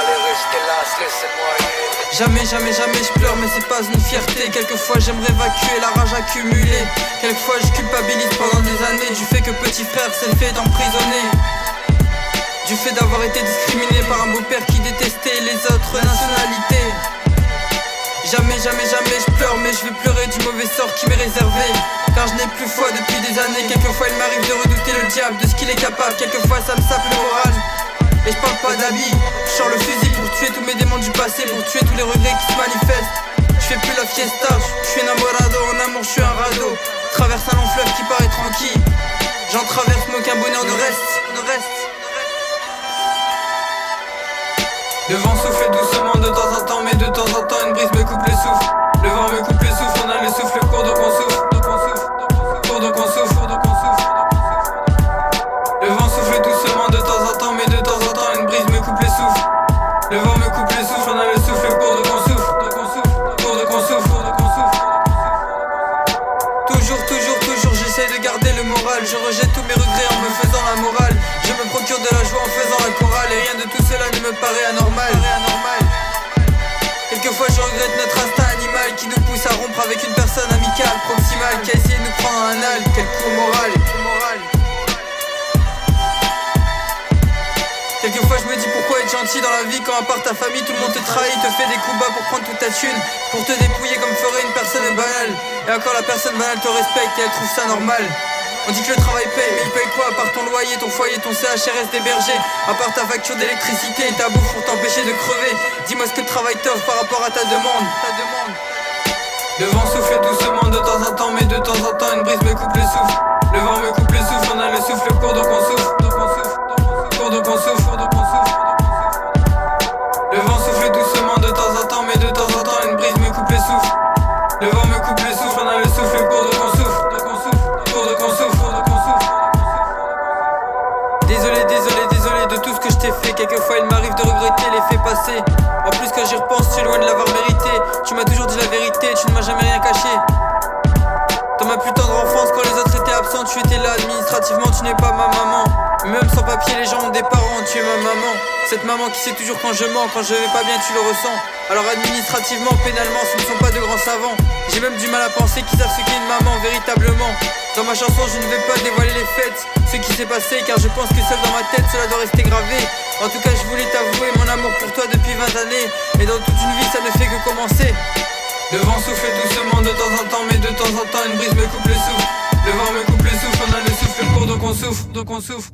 allait rester là, se laisser noyer. Jamais, jamais, jamais je pleure mais c'est pas une fierté. Quelquefois j'aimerais évacuer la rage accumulée. Quelquefois je culpabilise pendant des années du fait que petit frère s'est fait emprisonner, du fait d'avoir été discriminé par un beau-père qui détestait les autres nationalités. Jamais, jamais, jamais je pleure mais je vais pleurer du mauvais sort qui m'est réservé, car je n'ai plus foi depuis des années. Quelquefois il m'arrive de redouter le diable, de ce qu'il est capable. Quelquefois ça me sape le moral. Et je parle pas d'habits, je sors le fusil pour tuer tous mes démons du passé, pour tuer tous les regrets qui se manifestent. Je fais plus la fiesta, je suis enamorado, en amour je suis un radeau. Traverse un long fleuve qui paraît tranquille, j'en traverse mais aucun bonheur ne reste. Le vent souffle doucement de temps en temps, mais de temps en temps une brise me coupe le souffle. Le vent me coupe le souffle, on a le souffle court donc on souffle. Court donc on souffle. Le vent souffle doucement de temps en temps, mais de temps en temps une brise me coupe le souffle. Le vent me coupe le souffle, on a le souffle court donc on souffle. Court donc on souffle. Toujours j'essaie de garder le moral. Je rejette tous mes regrets en me faisant la morale. Je me procure de la joie en faisant la chorale. Et rien de tout cela ne me paraît anormal. Quelquefois je regrette notre instinct animal qui nous pousse à rompre avec une personne amicale, proximale, qui a essayé de nous prendre un hal. Quel coup moral. Quelquefois je me dis pourquoi être gentil dans la vie quand à part ta famille tout le monde te trahit, te fait des coups bas pour prendre toute ta thune, pour te dépouiller comme ferait une personne banale. Et encore la personne banale te respecte et elle trouve ça normal. On dit que le travail paye, mais il paye quoi à part ton loyer, ton foyer, ton CHRS d'héberger, à part ta facture d'électricité et ta bouffe pour t'empêcher de crever. Dis-moi ce que le travail t'offre par rapport à ta demande. Le vent souffle doucement de temps en temps, mais de temps en temps une brise me coupe le souffle. Le vent me coupe le souffle, on a le souffle court donc on souffle. Court donc on souffle. Le vent souffle doucement de temps en temps, mais de temps en temps une brise me coupe le souffle. Le vent me coupe le souffle, on a le souffle court donc on souffle. Court donc on souffle. Désolé de tout ce que je t'ai fait. Quelquefois il m'arrive de regretter les faits passés. En plus quand j'y repense, tu es loin de l'avoir mérité. Tu m'as toujours dit la vérité, tu ne m'as jamais rien caché. Dans ma plus tendre enfance, quand les autres étaient absents, tu étais là. Administrativement, tu n'es pas ma maman. Même sans papier, les gens ont des parents. Tu es ma maman. Cette maman qui sait toujours quand je mens. Quand je vais pas bien, tu le ressens. Alors administrativement, pénalement, ce ne sont pas de grands savants. J'ai même du mal à penser qu'ils savent ce qu'est une maman, véritablement. Dans ma chanson, je ne vais pas dévoiler les faits, ce qui s'est passé, car je pense que seul dans ma tête, cela doit rester gravé. En tout cas, je voulais t'avouer mon amour pour toi depuis 20 années. Et dans toute une vie, ça ne fait que commencer. Le vent souffle doucement de temps en temps, mais de temps en temps une brise me coupe le souffle. Le vent me coupe le souffle, on a le souffle court donc on souffle.